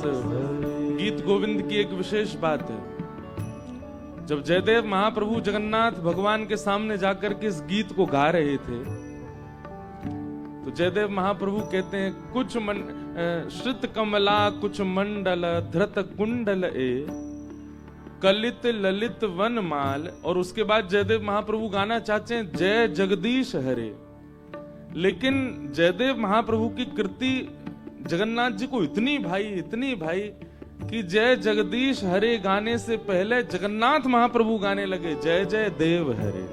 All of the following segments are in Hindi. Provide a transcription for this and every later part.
गीत गोविंद की एक विशेष बात है। जब जयदेव महाप्रभु जगन्नाथ भगवान के सामने जाकर के इस गीत को गा रहे थे तो जयदेव महाप्रभु कहते हैं कुछ श्रुत कमला कुछ मंडल धृत कुंडल ए कलित ललित वनमाल। और उसके बाद जयदेव महाप्रभु गाना चाहते हैं जय जगदीश हरे। लेकिन जयदेव महाप्रभु की कृति जगन्नाथ जी को इतनी भाई कि जय जगदीश हरे गाने से पहले जगन्नाथ महाप्रभु गाने लगे जय जय देव हरे।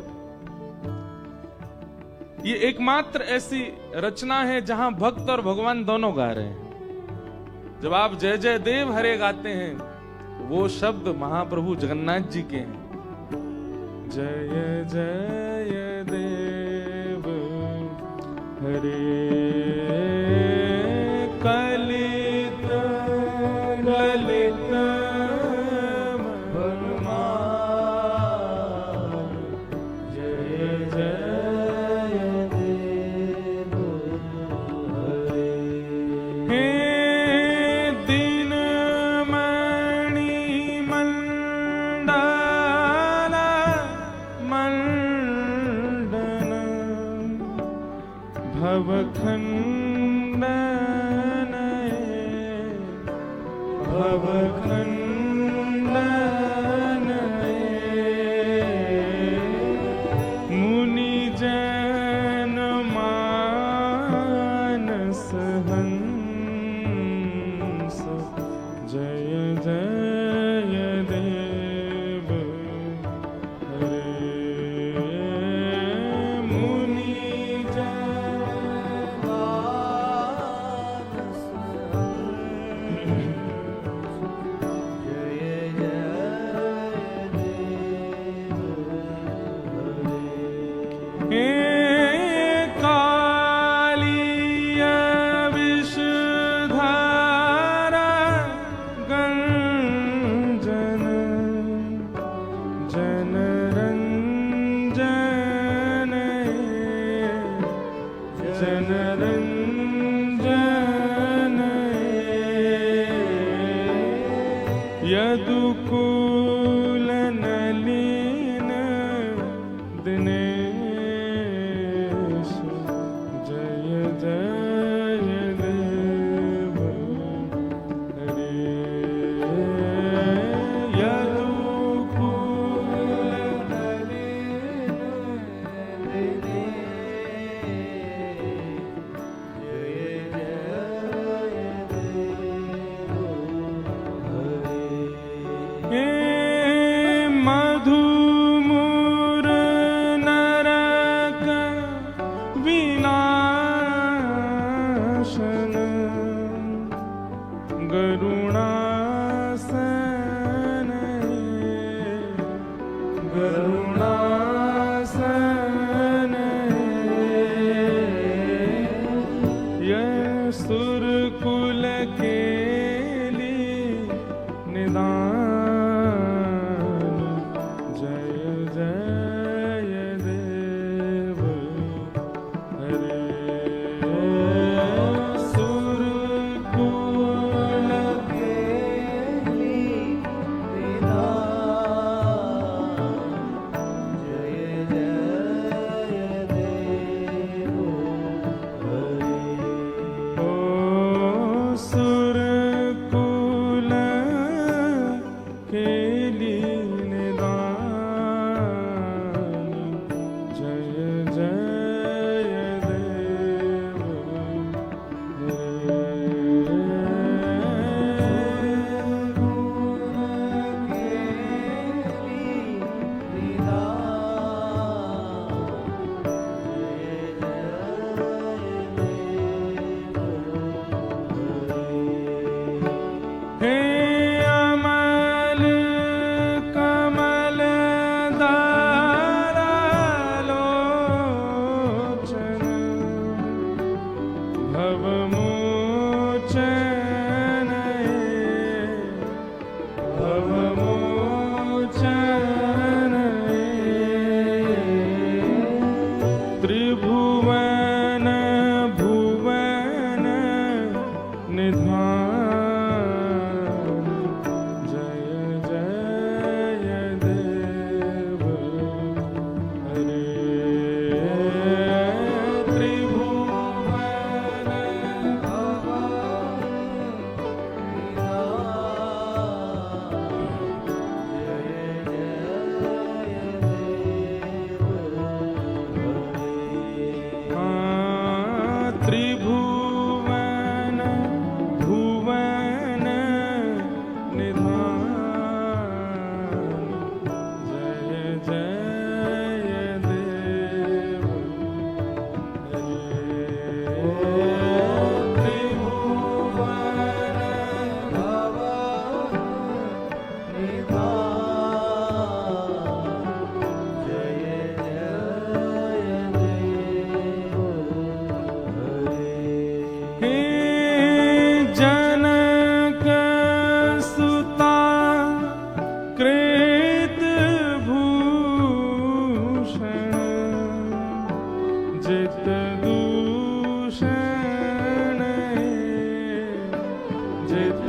ये एकमात्र ऐसी रचना है जहां भक्त और भगवान दोनों गा रहे हैं। जब आप जय जय देव हरे गाते हैं वो शब्द महाप्रभु जगन्नाथ जी के हैं। जय जय देव हरे कलित ललित जित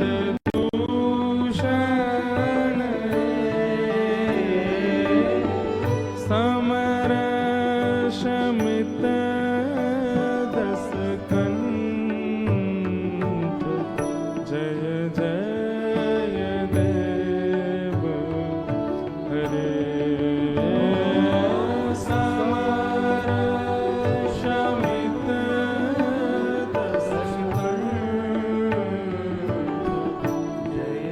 दूषण समर शमित दस कंठ जय जय देव हरे समर शमित दस कंठ जय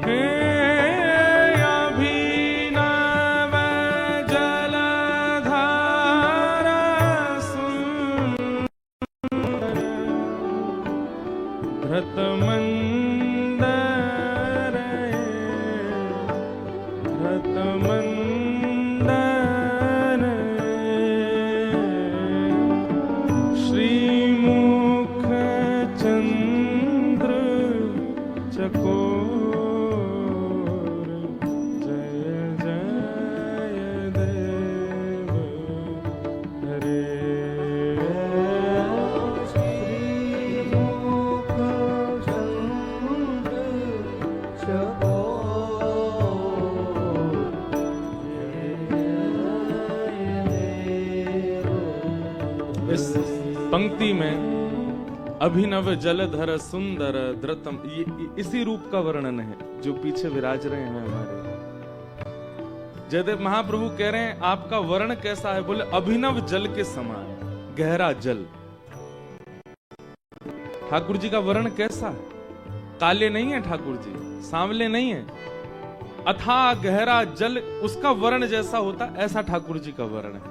हे अभिनव जलधारा सुंदर धृतमंदर धृतमंदर श्रीमुख चंद्र चकोर जय जय देव हरे श्रीमुख चंद्र चकोर इस पंक्ति में अभिनव जलधर सुंदर धृतम इसी रूप का वर्णन है जो पीछे विराज रहे हैं हमारे जयदेव महाप्रभु कह रहे हैं आपका वर्ण कैसा है? बोले अभिनव जल के समान गहरा जल। ठाकुर जी का वर्ण कैसा है? काले नहीं है ठाकुर जी, सांवले नहीं है, अथाह गहरा जल उसका वर्ण जैसा होता ऐसा ठाकुर जी का वर्ण है।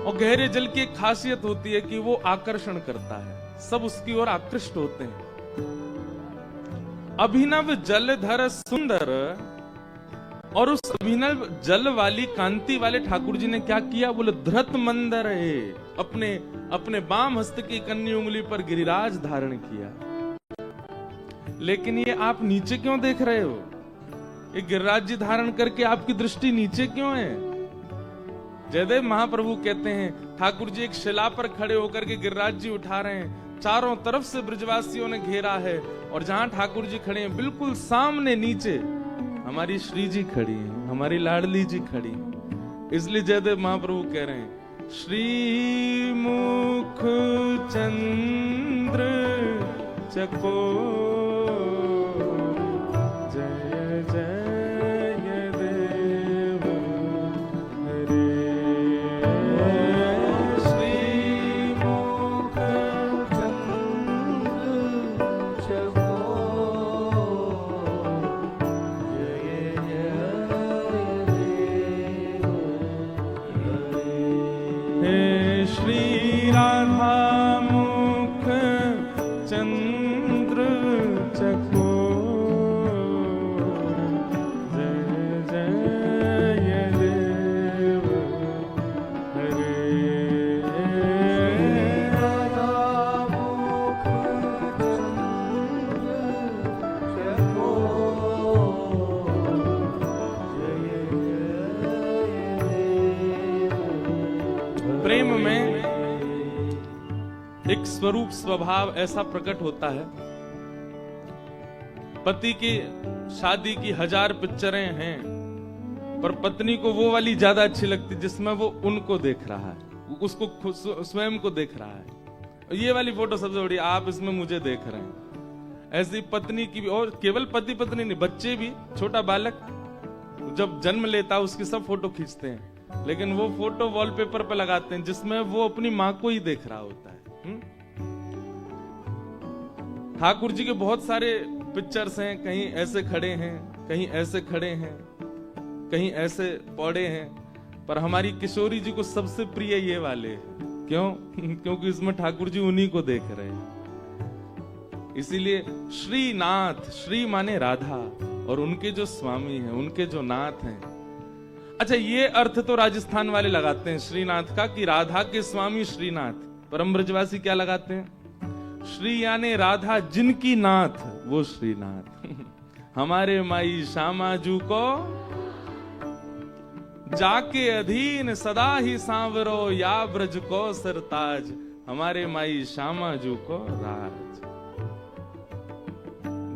और गहरे जल की एक खासियत होती है कि वो आकर्षण करता है, सब उसकी ओर आकृष्ट होते हैं। अभिनव जलधर सुंदर, और उस अभिनव जल वाली कांति वाले ठाकुर जी ने क्या किया? बोले धृत मंदर है, अपने बाम हस्त की कन्नी उंगली पर गिरिराज धारण किया। लेकिन ये आप नीचे क्यों देख रहे हो? ये गिरिराज जी धारण करके आपकी दृष्टि नीचे क्यों है? जयदेव महाप्रभु कहते हैं ठाकुर जी एक शिला पर खड़े होकर के गिरिराज जी उठा रहे हैं, चारों तरफ से ब्रजवासियों ने घेरा है, और जहां ठाकुर जी खड़े हैं बिल्कुल सामने नीचे हमारी श्री जी खड़ी है, हमारी लाडली जी खड़ी है। इसलिए जयदेव महाप्रभु कह रहे हैं श्री मुख चंद्र चकोर जय जय देव हरे श्री मुख चंद्र चकोर जय जय देव हे श्री राधा मुख चंद्र चकोर जय जय देव हरे राधा मुख चंद्र चकोर जय जय। प्रेम में एक स्वरूप स्वभाव ऐसा प्रकट होता है। पति की शादी की 1000 पिक्चरें हैं, पर पत्नी को वो वाली ज्यादा अच्छी लगती जिसमें वो उनको देख रहा है, उसको स्वयं को देख रहा है। ये वाली फोटो सबसे बड़ी, आप इसमें मुझे देख रहे हैं। ऐसी पत्नी की भी, और केवल पति पत्नी नहीं, बच्चे भी, छोटा बालक जब जन्म लेता है उसकी सब फोटो खींचते हैं, लेकिन वो फोटो वॉलपेपर पे लगाते हैं जिसमें वो अपनी माँ को ही देख रहा होता है। ठाकुर जी के बहुत सारे पिक्चर्स हैं, कहीं ऐसे खड़े हैं, कहीं ऐसे खड़े हैं, कहीं ऐसे पौड़े हैं, पर हमारी किशोरी जी को सबसे प्रिय ये वाले। क्यों? क्योंकि इसमें ठाकुर जी उन्हीं को देख रहे हैं। इसीलिए श्रीनाथ, श्री माने राधा, और उनके जो स्वामी हैं, उनके जो नाथ हैं। अच्छा, ये अर्थ तो राजस्थान वाले लगाते हैं श्रीनाथ का कि राधा के स्वामी श्रीनाथ, परम ब्रजवासी क्या लगाते हैं? श्री यानी राधा जिनकी नाथ, वो श्रीनाथ। हमारे माई श्यामाजू को जाके अधीन सदा ही सांवरो, या ब्रज को सरताज, हमारे माई श्यामा जू को राज।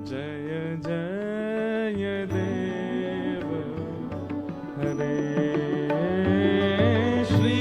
जय जय देव हरे श्री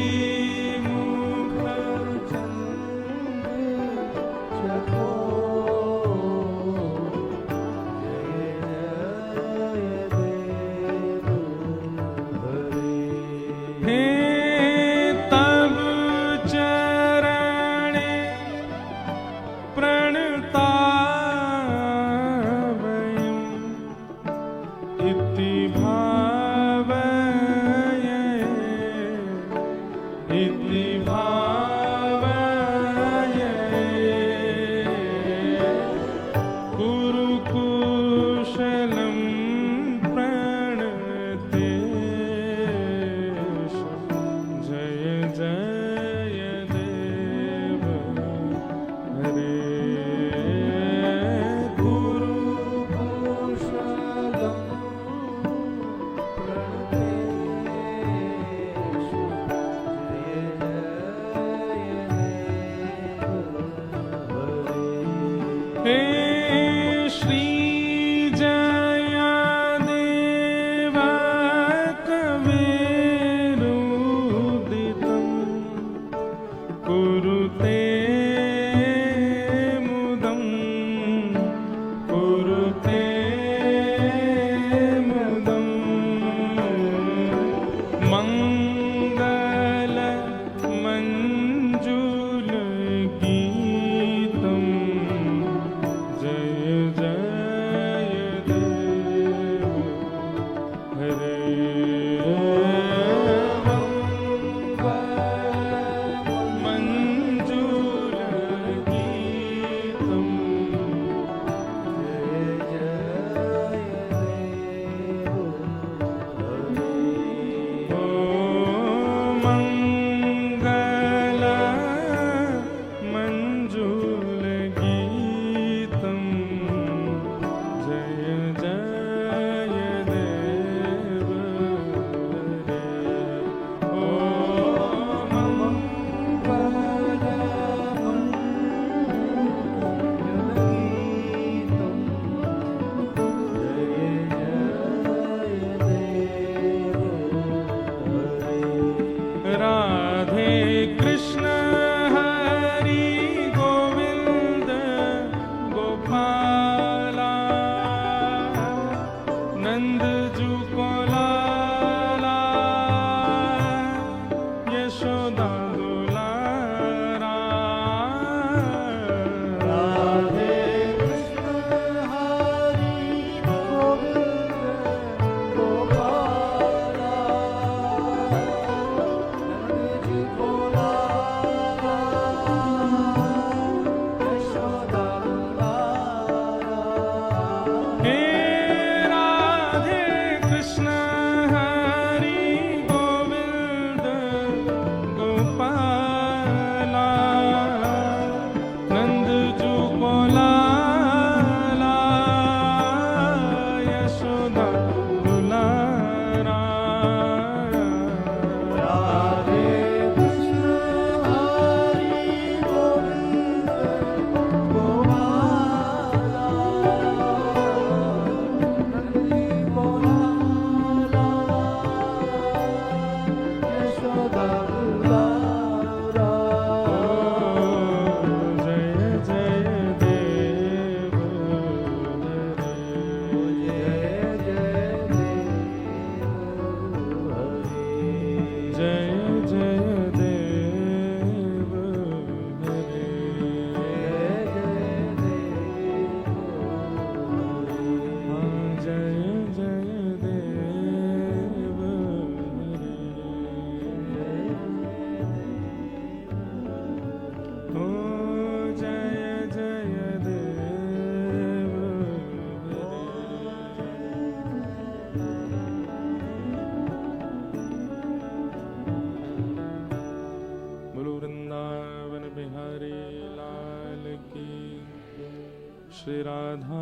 श्री राधा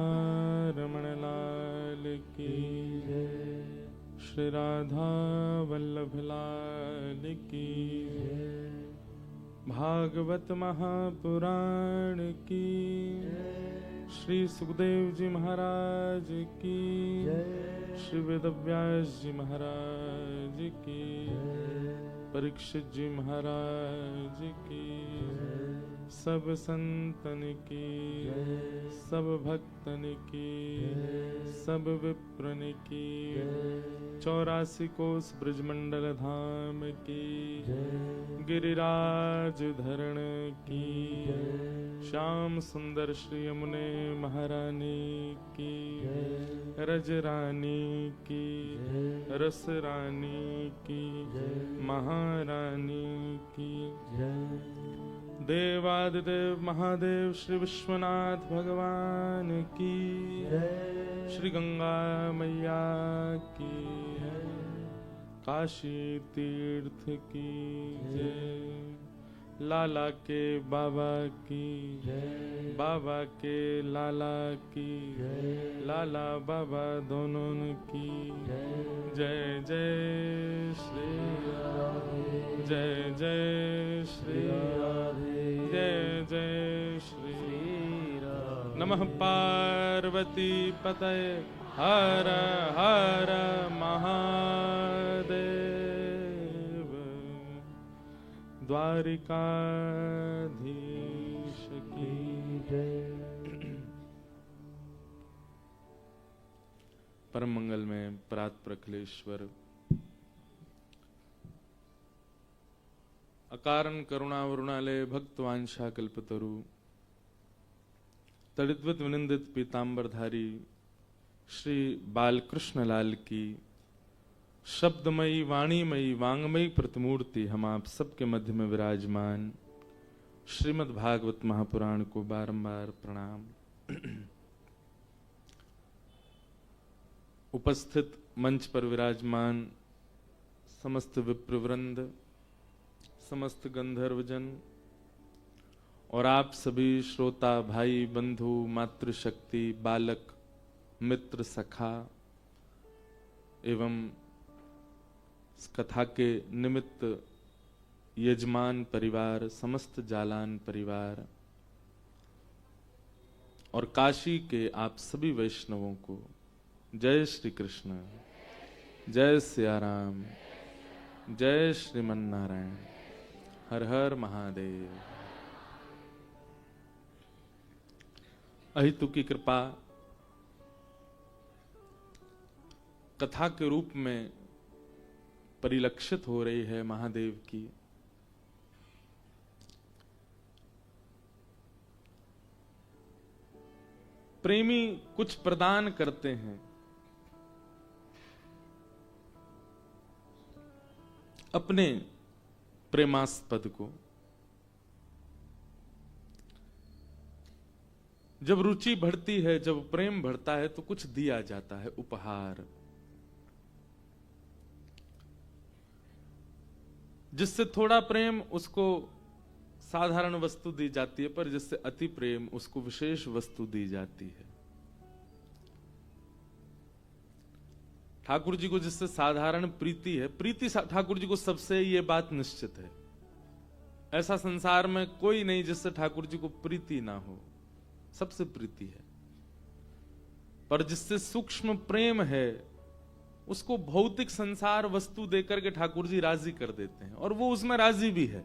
रमण लाल की जय। श्री राधा वल्लभ लाल की, भागवत महापुराण की, श्री सुखदेव जी महाराज की, श्री वेदव्यास जी महाराज की, परीक्षित जी महाराज की, सब संतन की, सब भक्तन की, सब विप्रन की, 84 कोस ब्रजमंडल धाम की, गिरिराज धरण की, श्याम सुंदर श्री यमुने महारानी की, रज रानी की, रस रानी की, महारानी की, देवादिदेव महादेव श्री विश्वनाथ भगवान की, श्री गंगा मैया की, काशी तीर्थ की जय, लाला के बाबा की, बाबा के लाला की, लाला बाबा दोनों की जय जय श्री राधे, जय जय श्री राधे, जय जय श्री राधे। नमः पार्वती पतये हर हर महादेव। द्वारिकाधीश की जय। परम मंगल में परात प्रखलेश्वर अकारण करुणावरुणालय भक्तवांछा कल्पतरु तड़िद्वत विनिंदित पीतांबरधारी श्री बालकृष्ण लाल की शब्दमयी वाणीमयी वांगमयी प्रतिमूर्ति हम आप सबके मध्य में विराजमान श्रीमद् भागवत महापुराण को बारंबार प्रणाम। उपस्थित मंच पर विराजमान समस्त विप्रवृंद, समस्त गंधर्वजन और आप सभी श्रोता भाई बंधु मातृशक्ति बालक मित्र सखा एवं इस कथा के निमित्त यजमान परिवार, समस्त जालान परिवार और काशी के आप सभी वैष्णवों को जय श्री कृष्ण, जय सिया राम, जय श्रीमन नारायण, हर हर महादेव। अहितु की कृपा कथा के रूप में परिलक्षित हो रही है महादेव की। प्रेमी कुछ प्रदान करते हैं, अपने प्रेमास्पद को। जब रुचि बढ़ती है, जब प्रेम बढ़ता है तो कुछ दिया जाता है, उपहार, जिससे थोड़ा प्रेम उसको साधारण वस्तु दी जाती है, पर जिससे अति प्रेम उसको विशेष वस्तु दी जाती है। ठाकुर जी को जिससे साधारण प्रीति है, प्रीति ठाकुर जी को सबसे, ये बात निश्चित है। ऐसा संसार में कोई नहीं जिससे ठाकुर जी को प्रीति ना हो, सबसे प्रीति है। पर जिससे सूक्ष्म प्रेम है उसको भौतिक संसार वस्तु देकर के ठाकुर जी राजी कर देते हैं, और वो उसमें राजी भी है।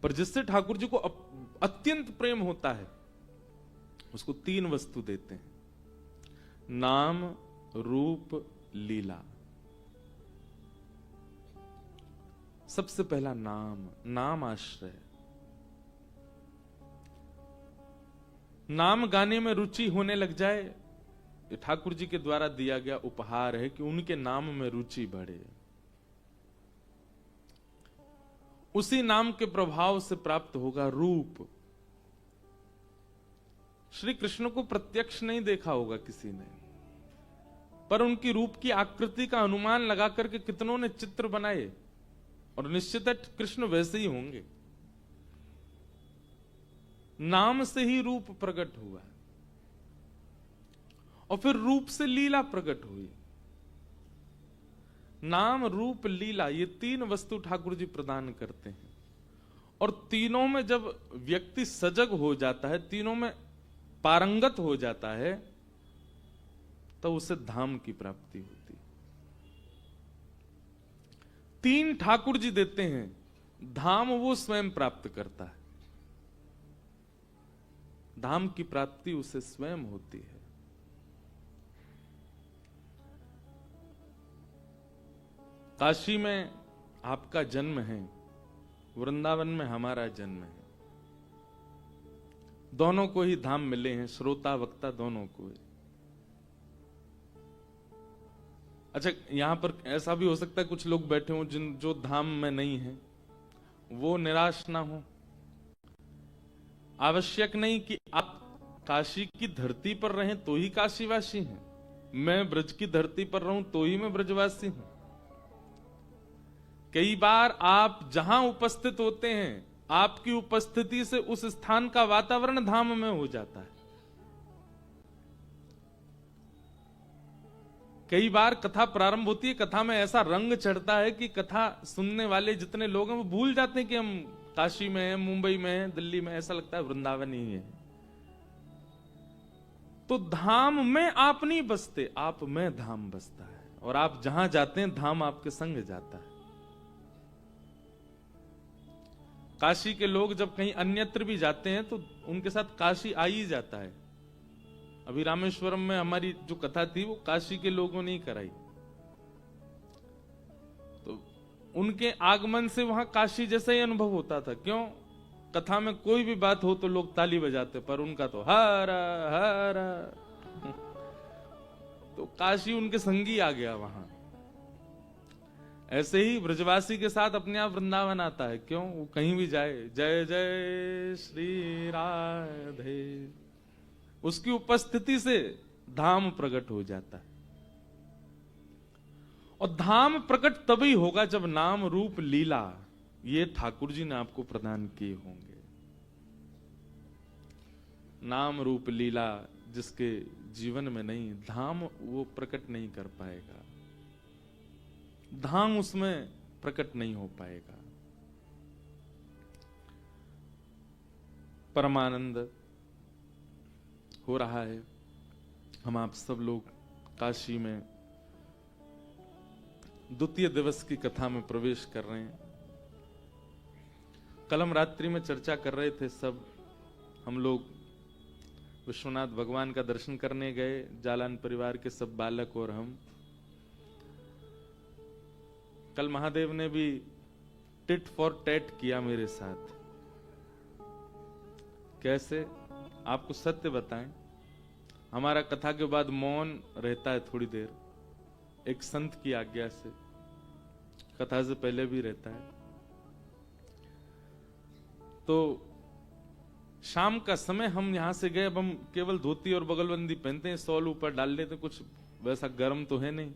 पर जिससे ठाकुर जी को अत्यंत प्रेम होता है उसको 3 वस्तु देते हैं, नाम रूप लीला। सबसे पहला नाम, नाम आश्रय। नाम गाने में रुचि होने लग जाए, ये ठाकुर जी के द्वारा दिया गया उपहार है कि उनके नाम में रुचि बढ़े। उसी नाम के प्रभाव से प्राप्त होगा रूप। श्री कृष्ण को प्रत्यक्ष नहीं देखा होगा किसी ने, पर उनकी रूप की आकृति का अनुमान लगा करके कितनों ने चित्र बनाए, और निश्चित है कृष्ण वैसे ही होंगे। नाम से ही रूप प्रकट हुआ, और फिर रूप से लीला प्रकट हुई। नाम, रूप, लीला, ये तीन वस्तु ठाकुर जी प्रदान करते हैं। और तीनों में जब व्यक्ति सजग हो जाता है, तीनों में पारंगत हो जाता है, तो उसे धाम की प्राप्ति होती है। तीन ठाकुर जी देते हैं, धाम वो स्वयं प्राप्त करता है। धाम की प्राप्ति उसे स्वयं होती है। काशी में आपका जन्म है, वृंदावन में हमारा जन्म है। दोनों को ही धाम मिले हैं, श्रोता वक्ता दोनों को ही। अच्छा, यहां पर ऐसा भी हो सकता है कुछ लोग बैठे हों जो धाम में नहीं है, वो निराश ना हो। आवश्यक नहीं कि आप काशी की धरती पर रहें तो ही काशीवासी हैं, मैं ब्रज की धरती पर रहूं तो ही मैं ब्रजवासी हूं। कई बार आप जहां उपस्थित होते हैं, आपकी उपस्थिति से उस स्थान का वातावरण धाम में हो जाता है। कई बार कथा प्रारंभ होती है, कथा में ऐसा रंग चढ़ता है कि कथा सुनने वाले जितने लोग हैं वो भूल जाते हैं कि हम काशी में हैं, मुंबई में हैं, दिल्ली में। ऐसा लगता है वृंदावन ही है। तो धाम में आप नहीं बसते, आप में धाम बसता है। और आप जहां जाते हैं धाम आपके संग जाता है। काशी के लोग जब कहीं अन्यत्र भी जाते हैं तो उनके साथ काशी आ ही जाता है। अभी रामेश्वरम में हमारी जो कथा थी वो काशी के लोगों ने ही कराई, तो उनके आगमन से वहां काशी जैसा ही अनुभव होता था। क्यों? कथा में कोई भी बात हो तो लोग ताली बजाते, पर उनका तो हरा हरा तो काशी उनके संगी आ गया वहां। ऐसे ही ब्रजवासी के साथ अपने आप वृंदावन आता है। क्यों? वो कहीं भी जाए, जय जय श्री राधे, उसकी उपस्थिति से धाम प्रकट हो जाता है। और धाम प्रकट तभी होगा जब नाम, रूप, लीला ये ठाकुर जी ने आपको प्रदान किए होंगे। नाम, रूप, लीला जिसके जीवन में नहीं, धाम वो प्रकट नहीं कर पाएगा, धाम उसमें प्रकट नहीं हो पाएगा। परमानंद हो रहा है। हम आप सब लोग काशी में द्वितीय दिवस की कथा में प्रवेश कर रहे हैं। कल हम रात्रि में चर्चा कर रहे थे, सब हम लोग विश्वनाथ भगवान का दर्शन करने गए, जालान परिवार के सब बालक और हम। कल महादेव ने भी टिट फॉर टैट किया मेरे साथ। कैसे? आपको सत्य बताएं, हमारा कथा के बाद मौन रहता है थोड़ी देर, एक संत की आज्ञा से। कथा से पहले भी रहता है। तो शाम का समय हम यहां से गए। अब हम केवल धोती और बगलबंदी पहनते हैं, शॉल ऊपर डाल लेते, कुछ वैसा गर्म तो है नहीं।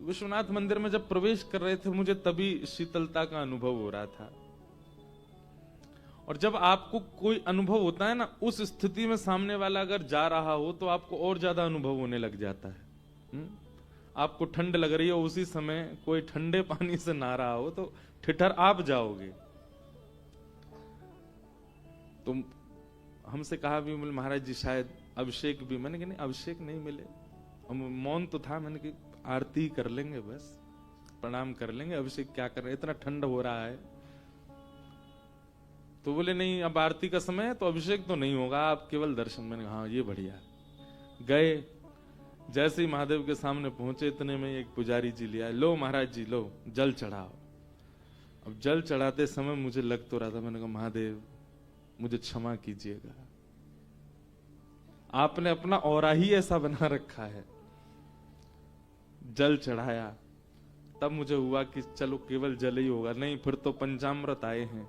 विश्वनाथ मंदिर में जब प्रवेश कर रहे थे, मुझे तभी शीतलता का अनुभव हो रहा था। और जब आपको कोई अनुभव होता है ना, उस स्थिति में सामने वाला अगर जा रहा हो तो आपको और ज्यादा अनुभव होने लग जाता है। आपको ठंड लग रही हो, उसी समय कोई ठंडे पानी से नहा रहा हो तो ठिठर आप जाओगे। तो हमसे कहा भी, महाराज जी शायद अभिषेक भी। मैंने कहा नहीं, अभिषेक नहीं मिले, मौन तो था। मैंने कहा आरती कर लेंगे, बस प्रणाम कर लेंगे, अभिषेक क्या कर रहे हैं, इतना ठंड हो रहा है। तो बोले नहीं, अब आरती का समय है तो अभिषेक तो नहीं होगा, आप केवल दर्शन। मैंने हाँ ये बढ़िया। गए, जैसे ही महादेव के सामने पहुंचे, इतने में एक पुजारी जी लिया, लो महाराज जी लो जल चढ़ाओ। अब जल चढ़ाते समय मुझे लग तो रहा था, मैंने कहा महादेव मुझे क्षमा कीजिएगा, आपने अपना औरा ही ऐसा बना रखा है। जल चढ़ाया, तब मुझे हुआ कि चलो केवल जल ही होगा। नहीं, फिर तो पंचामृत आए हैं,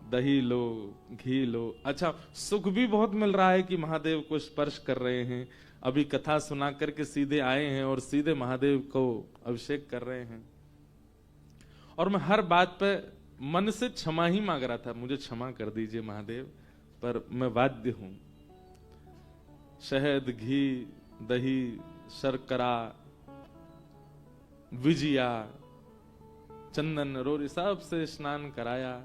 दही लो, घी लो। अच्छा, सुख भी बहुत मिल रहा है कि महादेव को स्पर्श कर रहे हैं। अभी कथा सुना करके सीधे आए हैं और सीधे महादेव को अभिषेक कर रहे हैं। और मैं हर बात पे मन से क्षमा ही मांग रहा था, मुझे क्षमा कर दीजिए महादेव, पर मैं बाध्य हूं। शहद, घी, दही, शर्करा, विजिया, चंदन, रोरी सब से स्नान कराया।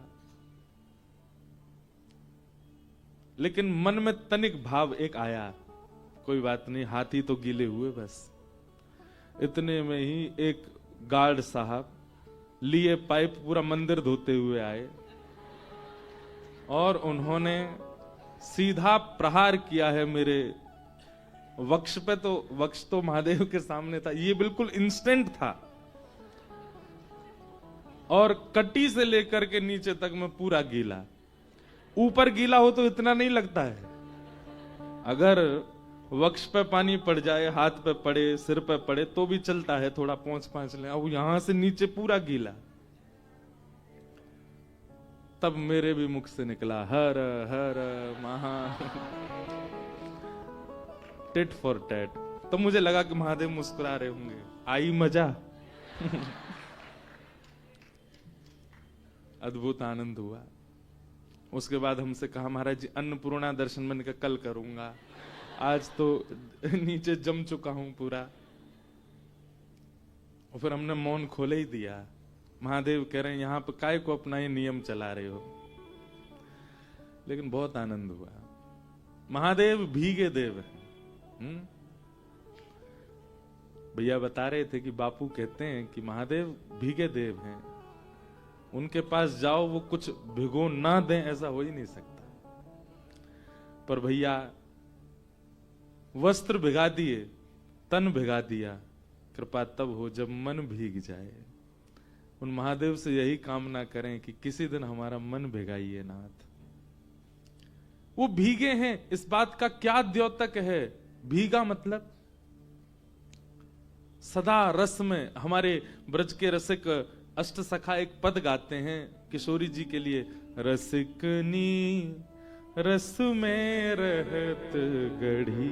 लेकिन मन में तनिक भाव एक आया, कोई बात नहीं, हाथी तो गीले हुए बस। इतने में ही एक गार्ड साहब लिए पाइप पूरा मंदिर धोते हुए आए और उन्होंने सीधा प्रहार किया है मेरे वक्ष पे। तो वक्ष तो महादेव के सामने था, ये बिल्कुल इंस्टेंट था। और कटी से लेकर के नीचे तक मैं पूरा गीला। ऊपर गीला हो तो इतना नहीं लगता है, अगर वक्ष पे पानी पड़ जाए, हाथ पे पड़े, सिर पे पड़े तो भी चलता है, थोड़ा पोंछ ले। अब यहां से नीचे पूरा गीला। तब मेरे भी मुख से निकला हर हर महा, टिट फॉर टैट। तो मुझे लगा कि महादेव मुस्कुरा रहे होंगे, आई मजा। अद्भुत आनंद हुआ। उसके बाद हमसे कहा, महाराज जी अन्नपूर्णा दर्शन मैंने कहा कल करूंगा, आज तो नीचे जम चुका हूं पूरा। और फिर हमने मौन खोले ही दिया। महादेव कह रहे हैं यहां पर काय को अपना ये नियम चला रहे हो। लेकिन बहुत आनंद हुआ। महादेव भीगे देव है। भैया बता रहे थे कि बापू कहते हैं कि महादेव भीगे देव हैं, उनके पास जाओ वो कुछ भिगो ना दें, ऐसा हो ही नहीं सकता। पर भैया वस्त्र भिगा दिए, तन भिगा दिया, कृपा तब हो जब मन भीग जाए। उन महादेव से यही कामना करें कि किसी दिन हमारा मन भिगाइए नाथ। वो भीगे हैं, इस बात का क्या द्योतक है? भीगा मतलब सदा रस में। हमारे ब्रज के रसिक अष्ट सखा एक पद गाते हैं किशोरी जी के लिए, रसिकनी रस में रहत गढ़ी।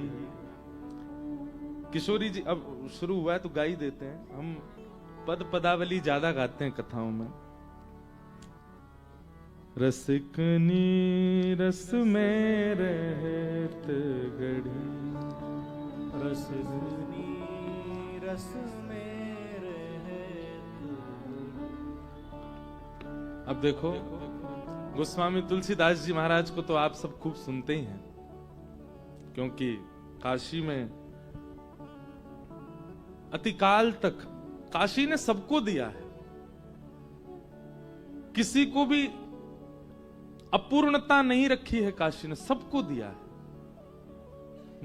किशोरी जी अब शुरू हुआ है तो गा ही देते हैं। हम पद पदावली ज्यादा गाते हैं कथाओं में। रसिकनी रस में रहत गढ़ी, रसिकनी रस में रहत। अब देखो गोस्वामी तुलसीदास जी महाराज को तो आप सब खूब सुनते ही हैं, क्योंकि काशी में अतिकाल तक काशी ने सबको दिया है, किसी को भी अपूर्णता नहीं रखी है। काशी ने सबको दिया है।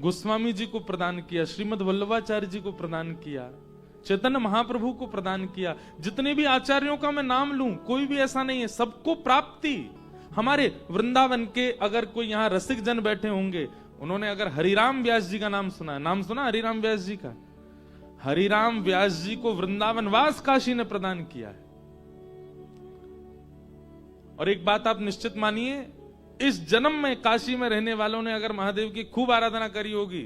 गोस्वामी जी को प्रदान किया, श्रीमद् वल्लभाचार्य जी को प्रदान किया, चैतन्य महाप्रभु को प्रदान किया। जितने भी आचार्यों का मैं नाम लूं, कोई भी ऐसा नहीं है, सबको प्राप्ति। हमारे वृंदावन के अगर कोई यहां रसिक जन बैठे होंगे, उन्होंने अगर हरिराम व्यास जी का नाम सुना है, नाम सुना हरिराम व्यास जी का? हरिराम व्यास जी को वृंदावन वास काशी ने प्रदान किया है। और एक बात आप निश्चित मानिए, इस जन्म में काशी में रहने वालों ने अगर महादेव की खूब आराधना करी होगी,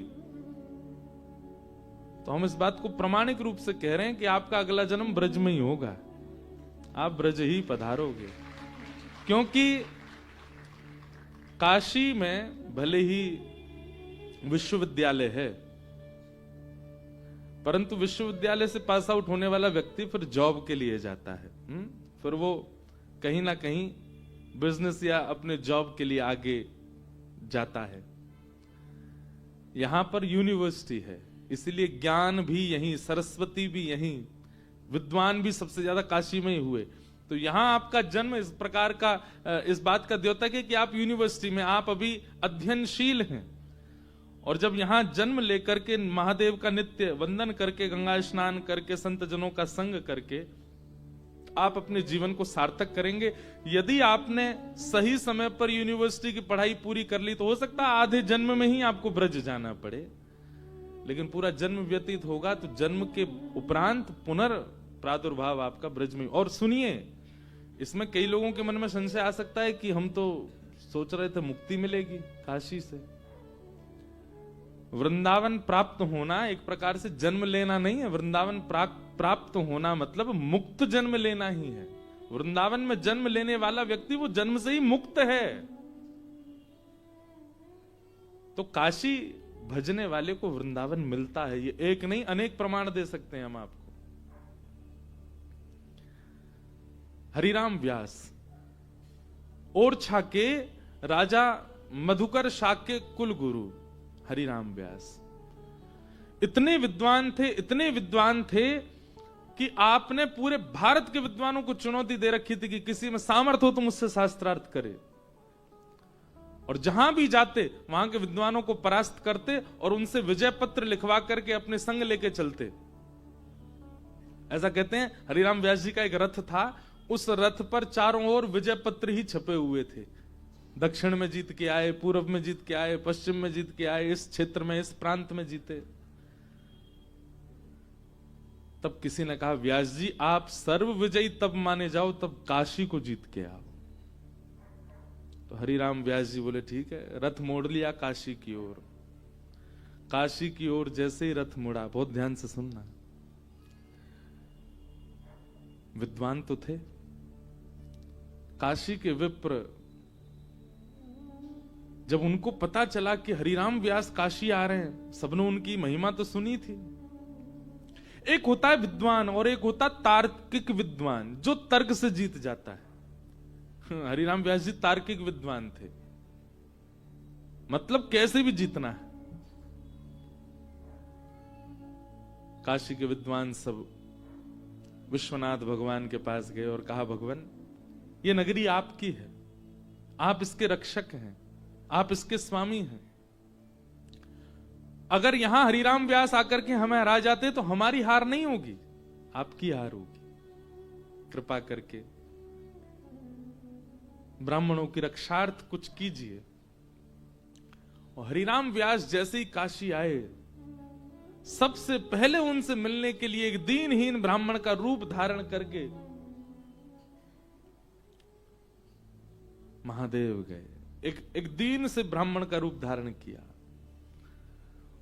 तो हम इस बात को प्रामाणिक रूप से कह रहे हैं कि आपका अगला जन्म ब्रज में ही होगा, आप ब्रज ही पधारोगे। क्योंकि काशी में भले ही विश्वविद्यालय है, परंतु विश्वविद्यालय से पास आउट होने वाला व्यक्ति फिर जॉब के लिए जाता है। फिर वो कहीं ना कहीं बिजनेस या अपने जॉब के लिए आगे जाता है। यहां पर यूनिवर्सिटी है, इसलिए ज्ञान भी यहीं, सरस्वती भी यहीं, विद्वान भी सबसे ज्यादा काशी में ही हुए। तो यहां आपका जन्म इस प्रकार का, इस बात का द्योतक है कि आप यूनिवर्सिटी में, आप अभी अध्ययनशील हैं। और जब यहां जन्म लेकर के महादेव का नित्य वंदन करके, गंगा स्नान करके, संत जनों का संग करके आप अपने जीवन को सार्थक करेंगे। यदि आपने सही समय पर यूनिवर्सिटी की पढ़ाई पूरी कर ली, तो हो सकता है आधे जन्म में ही आपको ब्रज जाना पड़े, लेकिन पूरा जन्म व्यतीत होगा तो जन्म के उपरांत पुनर्प्रादुर्भाव आपका ब्रज में। और सुनिए, इसमें कई लोगों के मन में संशय आ सकता है कि हम तो सोच रहे थे मुक्ति मिलेगी काशी से। वृंदावन प्राप्त होना एक प्रकार से जन्म लेना नहीं है। वृंदावन प्राप्त होना मतलब मुक्त जन्म लेना ही है। वृंदावन में जन्म लेने वाला व्यक्ति वो जन्म से ही मुक्त है। तो काशी भजने वाले को वृंदावन मिलता है। ये एक नहीं अनेक प्रमाण दे सकते हैं हम आपको। हरिराम व्यास ओरछा के राजा मधुकर शाक्य कुल गुरु हरिराम व्यास इतने विद्वान थे कि आपने पूरे भारत के विद्वानों को चुनौती दे रखी थी कि किसी में सामर्थ्य हो तो मुझसे शास्त्रार्थ करे, और जहां भी जाते वहां के विद्वानों को परास्त करते और उनसे विजय पत्र लिखवा करके अपने संग लेके चलते। ऐसा कहते हैं हरिराम व्यास जी का एक रथ था, उस रथ पर चारों ओर विजय पत्र ही छपे हुए थे। दक्षिण में जीत के आए, पूर्व में जीत के आए, पश्चिम में जीत के आए, इस क्षेत्र में, इस प्रांत में जीते। तब किसी ने कहा, व्यास जी आप सर्व विजयी तब माने जाओ तब काशी को जीत के आओ। तो हरिराम व्यास जी बोले ठीक है, रथ मोड़ लिया काशी की ओर। काशी की ओर जैसे ही रथ मुड़ा, बहुत ध्यान से सुनना, विद्वान तो थे, काशी के विप्र जब उनको पता चला कि हरिराम व्यास काशी आ रहे हैं, सबने उनकी महिमा तो सुनी थी। एक होता है विद्वान और एक होता तार्किक विद्वान जो तर्क से जीत जाता है। हरिराम व्यास जी तार्किक विद्वान थे, मतलब कैसे भी जीतना है। काशी के विद्वान सब विश्वनाथ भगवान के पास गए और कहा, भगवान ये नगरी आपकी है, आप इसके रक्षक हैं, आप इसके स्वामी हैं। अगर यहां हरिराम व्यास आकर के हमें हरा जाते तो हमारी हार नहीं होगी, आपकी हार होगी। कृपा करके ब्राह्मणों की रक्षार्थ कुछ कीजिए। और हरिराम व्यास जैसे ही काशी आए, सबसे पहले उनसे मिलने के लिए एक दीनहीन ब्राह्मण का रूप धारण करके महादेव गए। एक दीन से ब्राह्मण का रूप धारण किया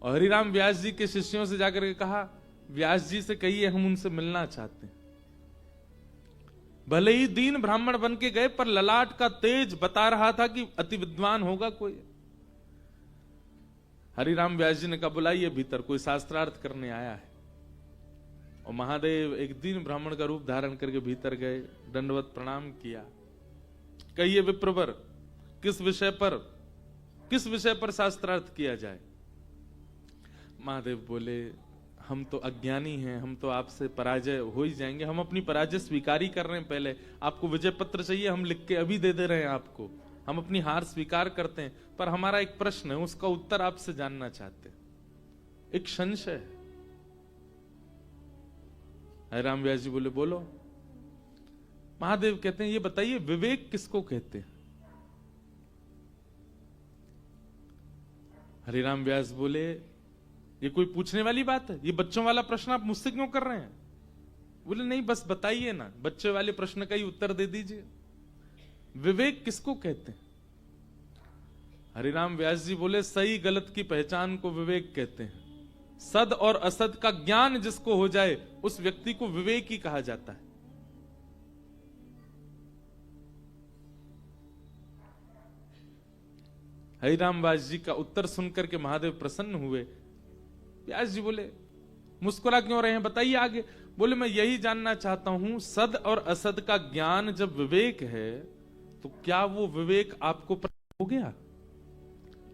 और हरिराम व्यास जी के शिष्यों से जाकर के कहा, व्यास जी से कहिए हम उनसे मिलना चाहते हैं। भले ही दीन ब्राह्मण बन के गए, पर ललाट का तेज बता रहा था कि अति विद्वान होगा कोई। हरिराम व्यास जी ने कहा, बुलाइए भीतर, कोई शास्त्रार्थ करने आया है। और महादेव एक दीन ब्राह्मण का रूप धारण करके भीतर गए, दंडवत प्रणाम किया। कहिए विप्रवर, किस विषय पर शास्त्रार्थ किया जाए। महादेव बोले, हम तो अज्ञानी हैं, हम तो आपसे पराजय हो ही जाएंगे, हम अपनी पराजय स्वीकार ही कर रहे हैं। पहले आपको विजय पत्र चाहिए, हम लिख के अभी दे रहे हैं आपको, हम अपनी हार स्वीकार करते हैं। पर हमारा एक प्रश्न है, उसका उत्तर आपसे जानना चाहते हैं, एक संशय है। हरिराम व्यास जी बोले, बोलो। महादेव कहते हैं, ये बताइए विवेक किसको कहते हैं। हरिराम व्यास बोले, ये कोई पूछने वाली बात है, ये बच्चों वाला प्रश्न आप मुझसे क्यों कर रहे हैं। बोले नहीं, बस बताइए ना, बच्चे वाले प्रश्न का ही उत्तर दे दीजिए, विवेक किसको कहते हैं। हरिराम व्यास जी बोले, सही गलत की पहचान को विवेक कहते हैं। सद और असद का ज्ञान जिसको हो जाए उस व्यक्ति को विवेक ही कहा जाता है। हरिराम व्यास जी का उत्तर सुनकर के महादेव प्रसन्न हुए। व्यास जी बोले, मुस्कुरा क्यों रहे हैं, बताइए आगे। बोले, मैं यही जानना चाहता हूं, सद और असद का ज्ञान जब विवेक है तो क्या वो विवेक आपको प्राप्त हो गया,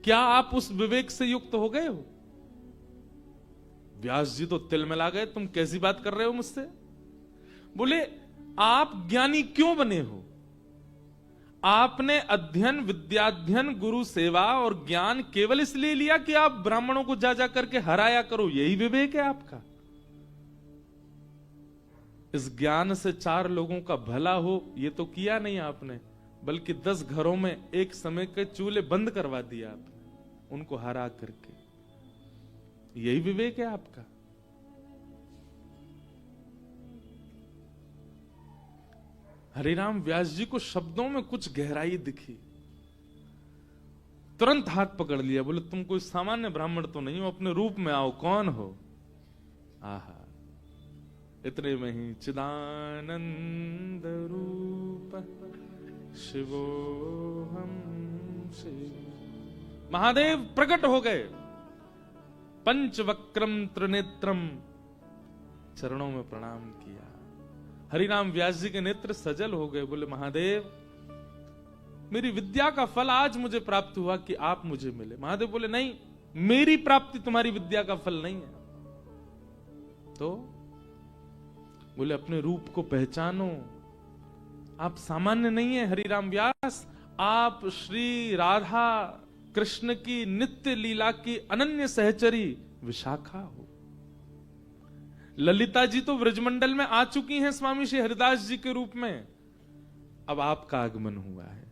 क्या आप उस विवेक से युक्त हो गए हो। व्यास जी तो तिलमिला गए, तुम कैसी बात कर रहे हो मुझसे। बोले, आप ज्ञानी क्यों बने हो। आपने अध्ययन, विद्याध्ययन, गुरु सेवा और ज्ञान केवल इसलिए लिया कि आप ब्राह्मणों को जा जा करके हराया करो, यही विवेक है आपका। इस ज्ञान से 4 लोगों का भला हो ये तो किया नहीं आपने, बल्कि 10 घरों में एक समय के चूल्हे बंद करवा दिया आपने, उनको हरा करके। यही विवेक है आपका। हरिराम व्यास जी को शब्दों में कुछ गहराई दिखी, तुरंत हाथ पकड़ लिया। बोले, तुम कोई सामान्य ब्राह्मण तो नहीं हो, अपने रूप में आओ, कौन हो। आहा, इतने में ही चिदानंद रूप शिवोहम शिव, महादेव प्रकट हो गए। पंचवक्रम त्रिनेत्रम, चरणों में प्रणाम किया। हरिराम व्यास जी के नेत्र सजल हो गए, बोले महादेव मेरी विद्या का फल आज मुझे प्राप्त हुआ कि आप मुझे मिले। महादेव बोले नहीं, मेरी प्राप्ति तुम्हारी विद्या का फल नहीं है। तो बोले अपने रूप को पहचानो, आप सामान्य नहीं है हरिराम व्यास, आप श्री राधा कृष्ण की नित्य लीला की अनन्य सहचरी विशाखा हो। ललिता जी तो व्रजमंडल में आ चुकी हैं स्वामी श्री हरिदास जी के रूप में, अब आपका आगमन हुआ है।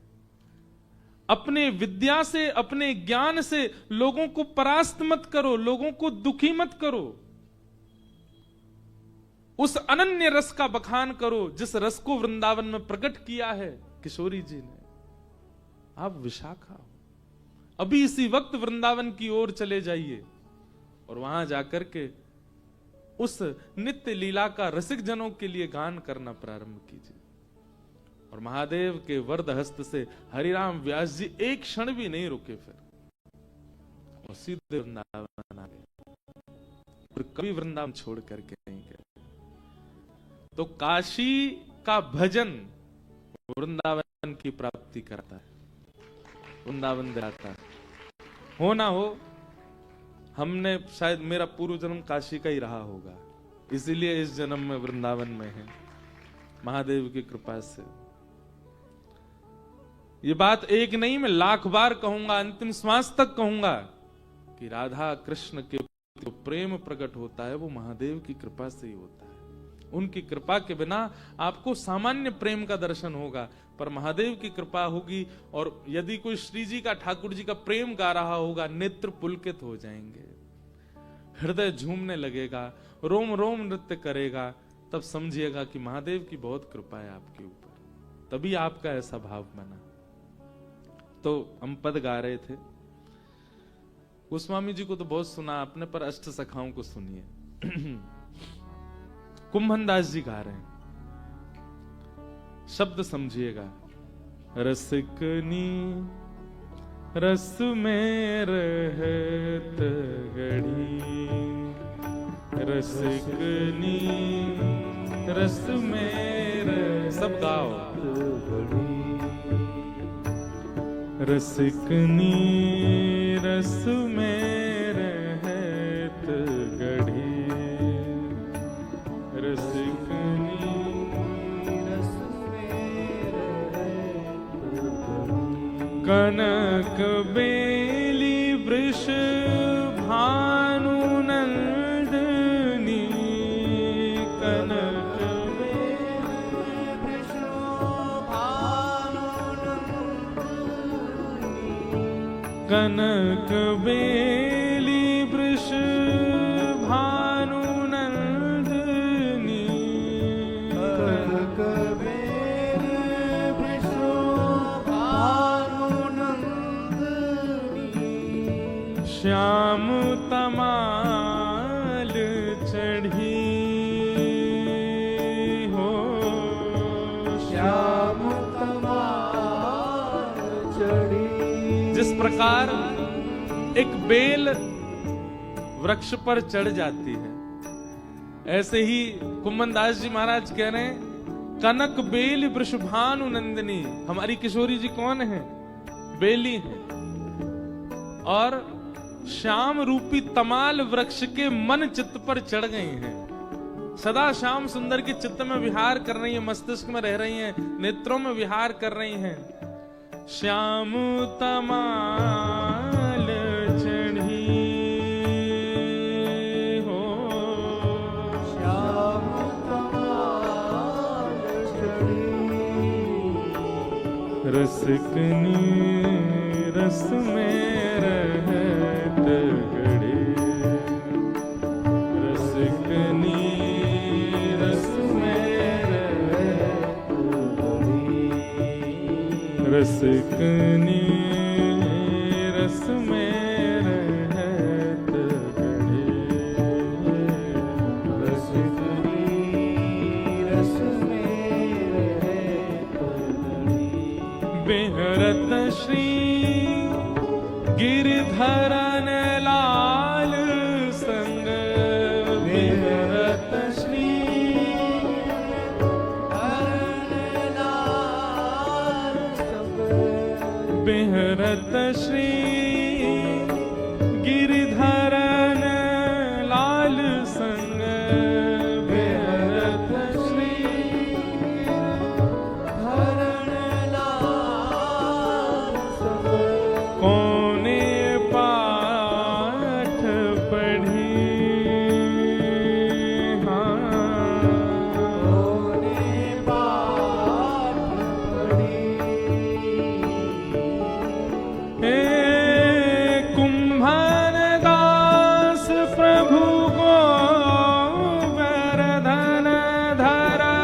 अपने विद्या से, अपने ज्ञान से लोगों को परास्त मत करो, लोगों को दुखी मत करो, उस अनन्य रस का बखान करो जिस रस को वृंदावन में प्रकट किया है किशोरी जी ने। आप विशाखा हो, अभी इसी वक्त वृंदावन की ओर चले जाइए और वहां जाकर के उस नित्य लीला का रसिक जनों के लिए गान करना प्रारंभ कीजिए। और महादेव के वरद हस्त से हरिराम व्यास जी एक क्षण भी नहीं रुके, फिर और सीधे वृंदावन आ गए, फिर कभी वृंदावन छोड़ करके नहीं गए। तो काशी का भजन वृंदावन की प्राप्ति करता है, वृंदावन दिलाता है। हो ना हो, हमने शायद, मेरा पूर्व जन्म काशी का ही रहा होगा, इसीलिए इस जन्म में वृंदावन में है, महादेव की कृपा से। ये बात एक नहीं, मैं लाख बार कहूंगा, अंतिम श्वास तक कहूंगा कि राधा कृष्ण के जो प्रेम प्रकट होता है वो महादेव की कृपा से ही होता है। उनकी कृपा के बिना आपको सामान्य प्रेम का दर्शन होगा, पर महादेव की कृपा होगी। और यदि कोई श्री जी का, ठाकुर जी का प्रेम गा रहा होगा, नेत्र पुलकित हो जाएंगे, हृदय झूमने लगेगा, रोम रोम नृत्य करेगा, तब समझिएगा कि महादेव की बहुत कृपा है आपके ऊपर, तभी आपका ऐसा भाव बना। तो हम पद गा रहे थे, गोस्वामी जी को तो बहुत सुना आपने, पर अष्ट सखाओं को सुनिए। कुंभन दास जी गा रहे हैं, शब्द समझिएगा। रसिकनी रस में रहत गढ़ी, रसिकनी रस में रह, सब गाओ। रसिकनी रस में रहत गढ़ी, रसिकनी रस में रहत गढ़ी। कनक बेली वृष भानु नंदनी, कनक कनक बेली वृष भानु नंदनी, कनक बेली वृष भानु नंदनी। श्याम तमाल चढ़ी हो, श्याम तमाल चढ़ी। जिस प्रकार एक बेल वृक्ष पर चढ़ जाती है, ऐसे ही कुंभन दास जी महाराज कह रहे हैं, कनक बेल वृषभानु नंदिनी। हमारी किशोरी जी कौन है? बेली है, और श्याम रूपी तमाल वृक्ष के मन चित्त पर चढ़ गई हैं। सदा श्याम सुंदर के चित्त में विहार कर रही है, मस्तिष्क में रह रही हैं, नेत्रों में विहार कर रही हैं। श्याम तमाल चढ़ी हो, श्याम तमाल चढ़ी। रसिकनी रस में रहत गढ़ी, रसिकनी रस में रहत गढ़ी, रसिकनी रस में रहत गढ़ी, रसिकनी रस में रहत गढ़ी। बेहरत श्री गिरधरन लाल विहरत श्री गिरिधरन लाल संग विहरत श्री धरण लाल संग कोने पाठ पढ़ी हाँ कोने पाठ पढ़ी हे कुंभर दास प्रभु को वरधन धरा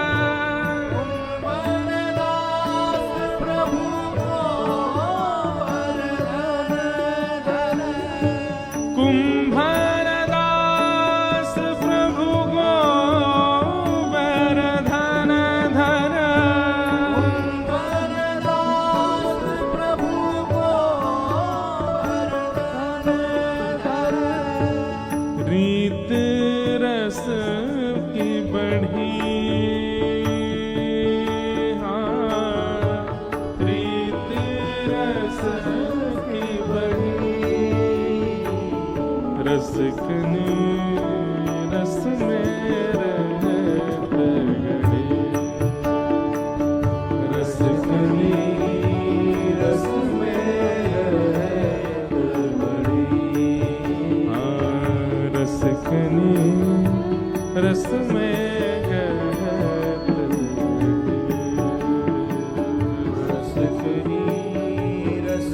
वरदास प्रभु को वरदान धर कुंभर दास प्रभु को वरधन धरा वरदास प्रभु को वरदान धर रीत रस की बढ़ी हाँ रीत रस की बढ़ी रसकनी रस में रहत गड़े रसकनी रस में रहत बड़ी रसकनी रस में गहत रसकनी रस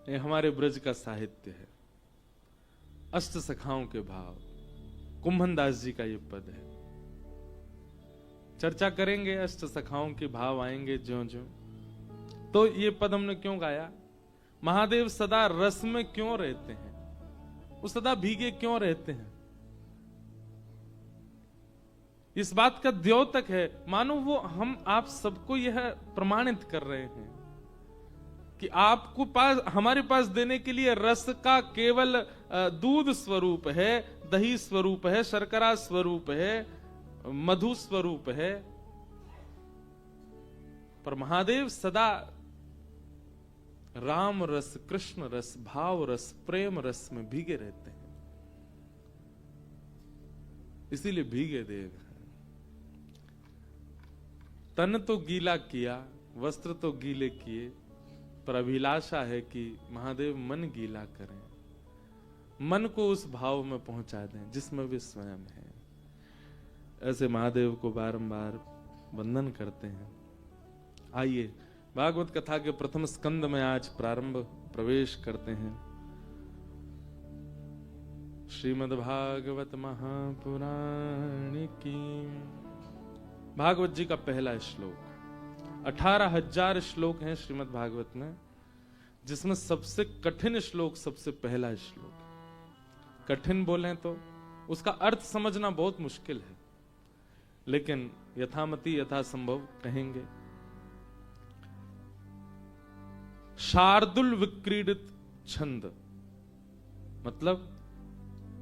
ये हमारे ब्रज का साहित्य है। अष्ट सखाओं के भाव कुंभन दास जी का ये पद है। चर्चा करेंगे, अष्ट सखाओं के भाव आएंगे ज्यों ज्यों। तो ये पद हमने क्यों गाया? महादेव सदा रस में क्यों रहते हैं? वो सदा भीगे क्यों रहते हैं? इस बात का द्योतक है, मानो वो हम आप सबको यह प्रमाणित कर रहे हैं कि आपको पास हमारे पास देने के लिए रस का केवल दूध स्वरूप है, दही स्वरूप है, शर्करा स्वरूप है, मधु स्वरूप है, पर महादेव सदा राम रस, कृष्ण रस, भाव रस, प्रेम रस में भीगे रहते हैं। इसीलिए भीगे देव हैं। तन तो गीला किया, वस्त्र तो गीले किए, पर अभिलाषा है कि महादेव मन गीला करें, मन को उस भाव में पहुंचा दें जिसमें वे स्वयं हैं। ऐसे महादेव को बारंबार वंदन करते हैं। आइए भागवत कथा के प्रथम स्कंद में आज प्रारंभ प्रवेश करते हैं। श्रीमद् भागवत महापुराण की भागवत जी का पहला श्लोक। 18,000 श्लोक हैं श्रीमद् भागवत में, जिसमें सबसे कठिन श्लोक सबसे पहला श्लोक। कठिन बोलें तो उसका अर्थ समझना बहुत मुश्किल है, लेकिन यथामति यथासंभव कहेंगे। शार्दुल विक्रीडित छंद, मतलब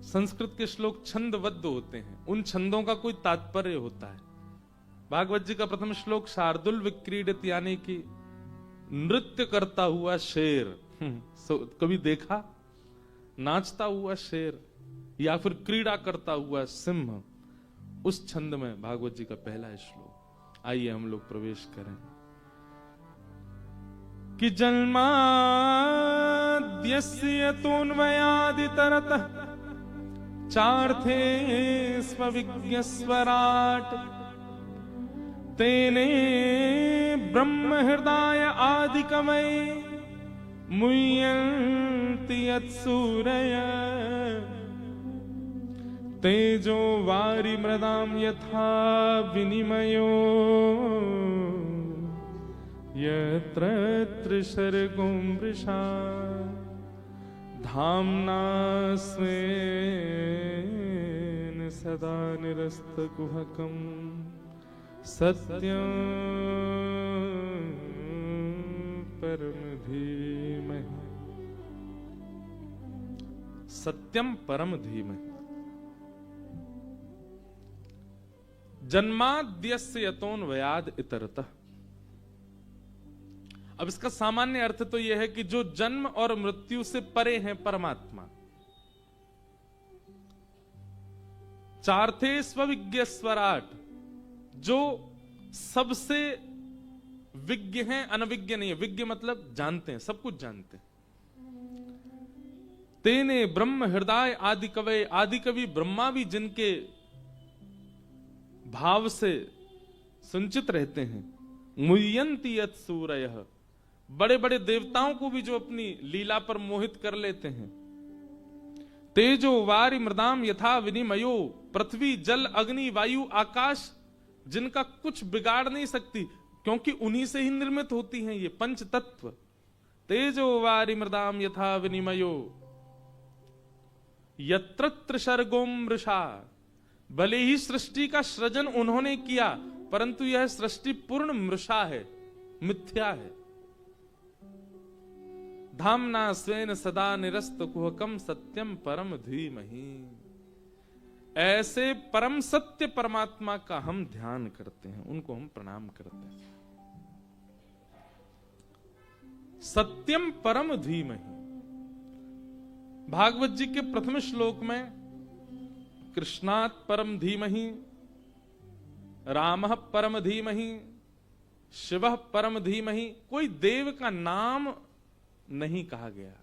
संस्कृत के श्लोक छंदबद्ध होते हैं, उन छंदों का कोई तात्पर्य होता है। भागवत जी का प्रथम श्लोक शार्दुल विक्रीडित यानी कि नृत्य करता हुआ शेर। कभी देखा नाचता हुआ शेर या फिर क्रीड़ा करता हुआ सिंह, उस छंद में भागवत जी का पहला श्लोक। आइए हम लोग प्रवेश करें। कि जन्माद्यस्य तोन्मयादितरतः चार्थे स्वविज्ञस्वराट् तेने ब्रह्म हृदय आदिकमये मुह्यन्ति यत्सूरय तेजो वारि मृदां यथा विनिमयो यत्र त्रिसर्गो मृषा धाम्ना स्वेन सदा निरस्तकुहकम् सत्यं परम धीमहि। सत्यम परम धीमहि। जन्माद्यस्य यतोन्वयाद इतरतः। अब इसका सामान्य अर्थ तो यह है कि जो जन्म और मृत्यु से परे हैं परमात्मा, चार्थे स्वविज्ञ स्वराट, जो सबसे विज्ञ हैं, अनविज्ञ नहीं है। विज्ञ मतलब जानते हैं, सब कुछ जानते हैं। तेने ब्रह्म हृदय आदि कवि, आदि कवि ब्रह्मा भी जिनके भाव से संचित रहते हैं। मुह्यन्ति यत् सूरयः, बड़े बड़े देवताओं को भी जो अपनी लीला पर मोहित कर लेते हैं। तेजो वारि मृदाम यथा विनिमयो, पृथ्वी जल अग्नि वायु आकाश, जिनका कुछ बिगाड़ नहीं सकती, क्योंकि उन्हीं से ही निर्मित होती हैं ये पंच तत्व। तेजो वारि मृदाम यथा विनिमयो, यत्र सर्गोम मृषा, भले ही सृष्टि का सृजन उन्होंने किया, परंतु यह सृष्टि पूर्ण मृषा है, मिथ्या है। धामना स्वेन सदा निरस्त कुहकम सत्यम परम धीमहि। ऐसे परम सत्य परमात्मा का हम ध्यान करते हैं, उनको हम प्रणाम करते हैं। सत्यम परम धीमहि। भागवत जी के प्रथम श्लोक में कृष्णात् परम धीमहि, रामः परम धीमहि, शिवः परम धीमहि, कोई देव का नाम नहीं कहा गया।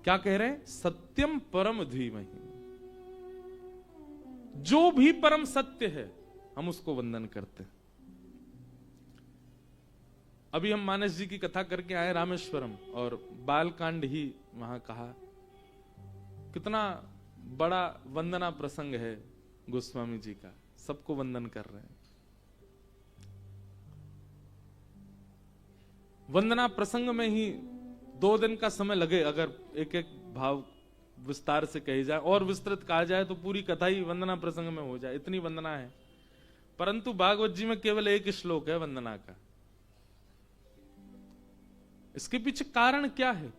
क्या कह रहे हैं? सत्यम परम धीमहि। जो भी परम सत्य है हम उसको वंदन करते हैं। अभी हम मानस जी की कथा करके आए रामेश्वरम, और बालकांड ही वहां कहा। कितना बड़ा वंदना प्रसंग है गोस्वामी जी का, सबको वंदन कर रहे हैं। वंदना प्रसंग में ही 2 दिन का समय लगे, अगर एक एक भाव विस्तार से कही जाए और विस्तृत कहा जाए तो पूरी कथा ही वंदना प्रसंग में हो जाए, इतनी वंदना है। परंतु भागवत जी में केवल एक श्लोक है वंदना का। इसके पीछे कारण क्या है?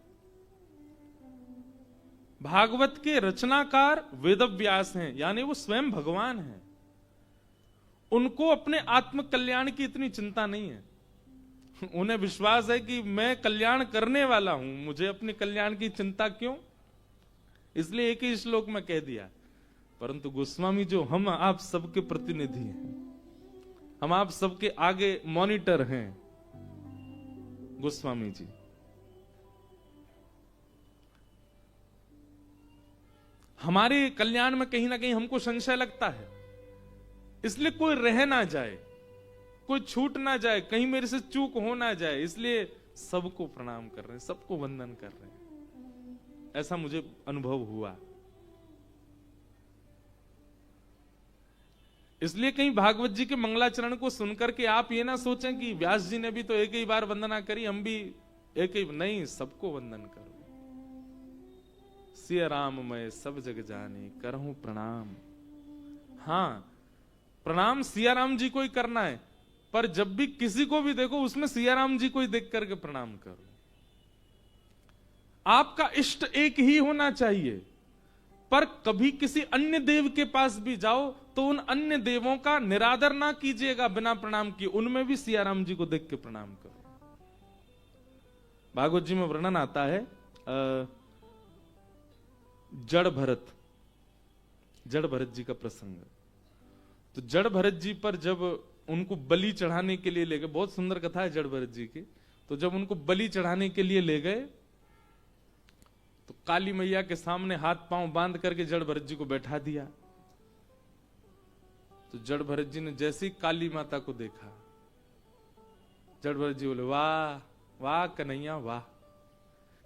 भागवत के रचनाकार वेदव्यास हैं, यानी वो स्वयं भगवान हैं। उनको अपने आत्म कल्याण की इतनी चिंता नहीं है। उन्हें विश्वास है कि मैं कल्याण करने वाला हूं, मुझे अपने कल्याण की चिंता क्यों? इसलिए एक ही श्लोक में कह दिया। परंतु गोस्वामी जो हम आप सबके प्रतिनिधि हैं, हम आप सबके आगे मॉनिटर हैं गोस्वामी जी। हमारे कल्याण में कहीं ना कहीं हमको संशय लगता है, इसलिए कोई रह ना जाए, कोई छूट ना जाए, कहीं मेरे से चूक हो ना जाए, इसलिए सबको प्रणाम कर रहे हैं, सबको वंदन कर रहे हैं। ऐसा मुझे अनुभव हुआ। इसलिए कहीं भागवत जी के मंगलाचरण को सुनकर के आप ये ना सोचें कि व्यास जी ने भी तो एक ही बार वंदना करी, हम भी एक ही। नहीं, सबको वंदन करो। सिया राम मैं सब जग जाने करहूं प्रणाम। हां, प्रणाम सिया राम जी को ही करना है, पर जब भी किसी को भी देखो उसमें सिया राम जी को ही देख करके प्रणाम करो। आपका इष्ट एक ही होना चाहिए, पर कभी किसी अन्य देव के पास भी जाओ तो उन अन्य देवों का निरादर ना कीजिएगा बिना प्रणाम किए, उनमें भी सिया राम जी को देख के प्रणाम करो। भागवत जी में वर्णन आता है जड़ भरत जी का प्रसंग। तो जड़ भरत जी पर जब उनको बलि चढ़ाने के लिए ले गए, बहुत सुंदर कथा है जड़ भरत जी की। तो जब उनको बलि चढ़ाने के लिए ले गए तो काली मैया के सामने हाथ पांव बांध करके जड़ भरत जी को बैठा दिया। तो जड़ भरत जी ने जैसे ही काली माता को देखा, जड़ भरत जी बोले वाह वाह कन्हैया वाह,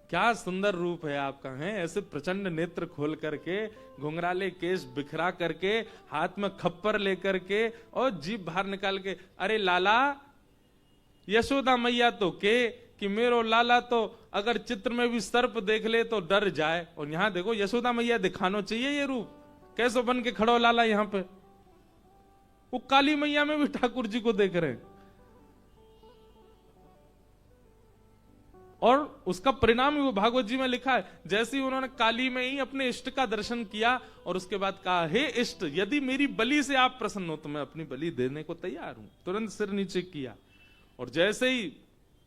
क्या सुंदर रूप है आपका। है ऐसे प्रचंड नेत्र खोल करके, घुंघराले केस बिखरा करके, हाथ में खप्पर लेकर के और जीभ बाहर निकाल के, अरे लाला यशोदा मैया तो के कि मेरो लाला तो अगर चित्र में भी सर्प देख ले तो डर जाए। और यहां देखो यशोदा मैया दिखाना चाहिए ये रूप, कैसे बन के खड़ो लाला यहां पे। वो काली मैया में भी ठाकुर जी को देख रहे हैं। और उसका परिणाम ही वो भागवत जी में लिखा है। जैसे ही उन्होंने काली में ही अपने इष्ट का दर्शन किया और उसके बाद कहा, हे इष्ट, यदि मेरी बलि से आप प्रसन्न हो तो मैं अपनी बलि देने को तैयार हूं। तुरंत सिर नीचे किया और जैसे ही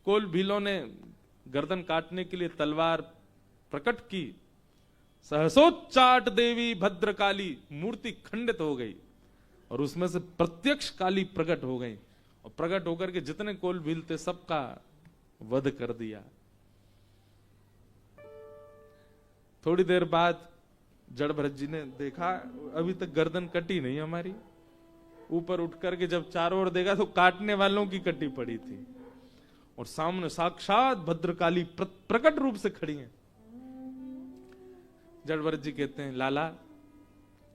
कोल भीलों ने गर्दन काटने के लिए तलवार प्रकट की, सहसोच्चाट देवी भद्रकाली मूर्ति खंडित हो गई और उसमें से प्रत्यक्ष काली प्रकट हो गई और प्रकट होकर के जितने कोल भील थे सबका वध कर दिया। थोड़ी देर बाद जड़ भरत जी ने देखा अभी तक गर्दन कटी नहीं हमारी। ऊपर उठ करके जब चारों ओर देखा तो काटने वालों की कटी पड़ी थी और सामने साक्षात भद्रकाली प्रकट रूप से खड़ी हैं। जड़ भरत जी कहते हैं, लाला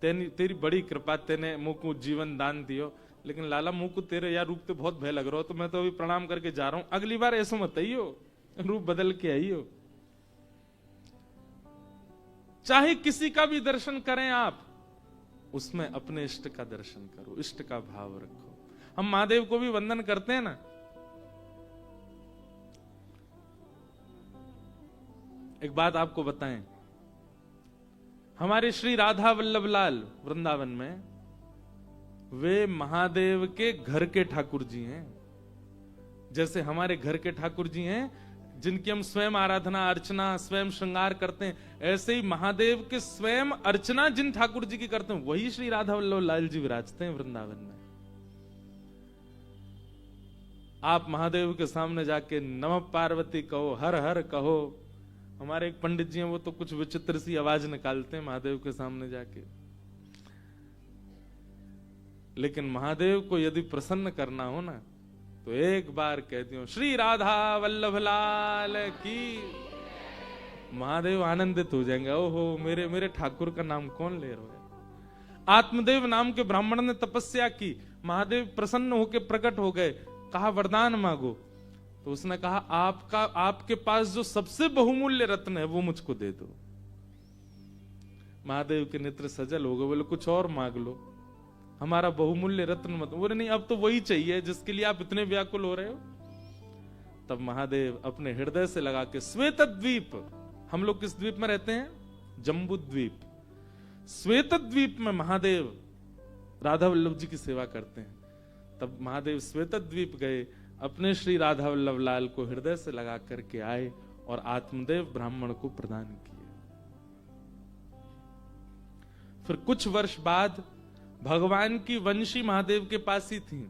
तेरी बड़ी कृपा, तेने मुझ को जीवन दान दियो, लेकिन लाला मुझ को तेरे यार रूप तो बहुत भय लग रहा हो, तो मैं तो अभी प्रणाम करके जा रहा हूं, अगली बार ऐसा मत आइयो, रूप बदल के आइयो। चाहे किसी का भी दर्शन करें आप, उसमें अपने इष्ट का दर्शन करो, इष्ट का भाव रखो। हम महादेव को भी वंदन करते हैं ना। एक बात आपको बताएं, हमारे श्री राधा वल्लभ लाल वृंदावन में वे महादेव के घर के ठाकुर जी हैं। जैसे हमारे घर के ठाकुर जी हैं जिनकी हम स्वयं आराधना अर्चना स्वयं श्रृंगार करते हैं, ऐसे ही महादेव के स्वयं अर्चना जिन ठाकुर जी की करते हैं वही श्री राधा वल्लभ लाल जी विराजते हैं वृंदावन में। आप महादेव के सामने जाके नमः पार्वती कहो, हर हर कहो। हमारे एक पंडित जी हैं, वो तो कुछ विचित्र सी आवाज निकालते हैं महादेव के सामने जाके। लेकिन महादेव को यदि प्रसन्न करना हो ना तो एक बार कहती हूं, श्री राधा वल्लभ लाल की। महादेव आनंदित हो जाएंगे, ओहो मेरे मेरे ठाकुर का नाम कौन ले रहा है। आत्मदेव नाम के ब्राह्मण ने तपस्या की, महादेव प्रसन्न होकर प्रकट हो गए, कहा वरदान मांगो। तो उसने कहा आपके पास जो सबसे बहुमूल्य रत्न है वो मुझको दे दो। महादेव के नेत्र सजल हो गए, बोले कुछ और मांग लो, हमारा बहुमूल्य रत्न मत। बोले नहीं, अब तो वही चाहिए जिसके लिए आप इतने व्याकुल हो रहे हो। तब महादेव अपने हृदय से लगा के श्वेत द्वीप, हम लोग किस द्वीप में रहते हैं? जम्बू द्वीप। श्वेत द्वीप में महादेव राधा वल्लभ जी की सेवा करते हैं। तब महादेव श्वेत द्वीप गए, अपने श्री राधा वल्लभ लाल को हृदय से लगा करके आए और आत्मदेव ब्राह्मण को प्रदान किए। फिर कुछ वर्ष बाद भगवान की वंशी महादेव के पास ही थी,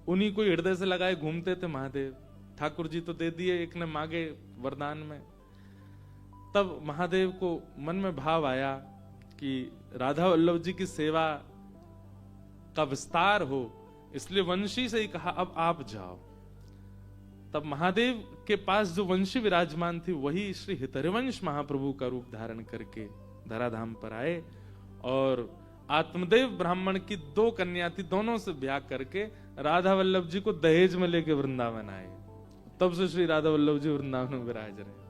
उन्हीं को हृदय से लगाए घूमते थे महादेव। ठाकुर जी तो दे दिए, एक ने मांगे वरदान में। तब महादेव को मन में भाव आया कि राधा वल्लभ जी की सेवा का विस्तार हो, इसलिए वंशी से ही कहा अब आप जाओ। तब महादेव के पास जो वंशी विराजमान थी वही श्री हितरिवंश महाप्रभु का रूप धारण करके धराधाम पर आए और आत्मदेव ब्राह्मण की 2 कन्या थी, दोनों से ब्याह करके राधा वल्लभ जी को दहेज में लेके वृंदावन आए। तब से श्री राधा वल्लभ जी वृंदावन में विराज रहे।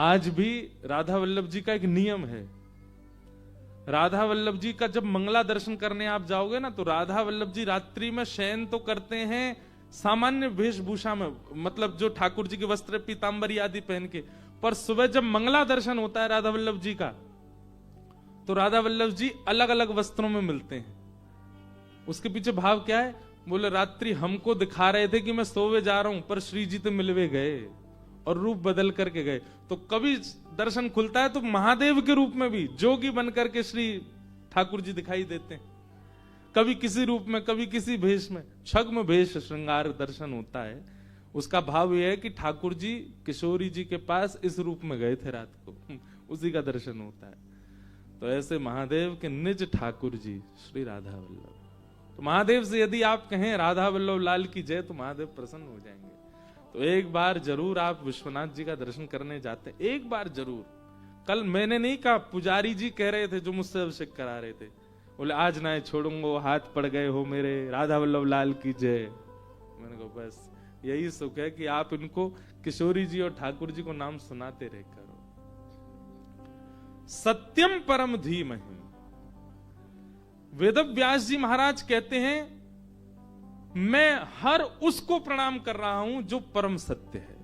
आज भी राधा वल्लभ जी का एक नियम है, राधा वल्लभ जी का जब मंगला दर्शन करने आप जाओगे ना तो राधा वल्लभ जी रात्रि में शयन तो करते हैं सामान्य वेशभूषा में, मतलब जो ठाकुर जी के वस्त्र पीतांबरी आदि पहन के, पर सुबह जब मंगला दर्शन होता है राधा वल्लभ जी का तो राधा वल्लभ जी अलग अलग वस्त्रों में मिलते हैं। उसके पीछे भाव क्या है? बोले रात्रि हमको दिखा रहे थे कि मैं सोवे जा रहा हूं, पर श्री जी तो मिलवे गए और रूप बदल करके गए। तो कभी दर्शन खुलता है तो महादेव के रूप में भी जोगी बनकर के श्री ठाकुर जी दिखाई देते हैं, कभी किसी रूप में, कभी किसी भेष में। छद्म भेष श्रृंगार दर्शन होता है। उसका भाव यह है कि ठाकुर जी किशोरी जी के पास इस रूप में गए थे रात को, उसी का दर्शन होता है। तो ऐसे महादेव के निज ठाकुर जी श्री राधा वल्लभ। तो महादेव से यदि आप कहें राधा वल्लभ लाल की जय तो महादेव प्रसन्न हो जाएंगे। तो एक बार जरूर आप विश्वनाथ जी का दर्शन करने जाते, एक बार जरूर। कल मैंने नहीं कहा, पुजारी जी कह रहे थे जो मुझसे अभिषेक करा रहे थे, बोले आज ना छोड़ूंगा, हाथ पड़ गए हो मेरे, राधा वल्लभ लाल की जय। मैंने कहा बस यही सुख है कि आप इनको किशोरी जी और ठाकुर जी को नाम सुनाते रह करो। सत्यम परम धीमहि। वेदव्यास जी महाराज कहते हैं मैं हर उसको प्रणाम कर रहा हूं जो परम सत्य है।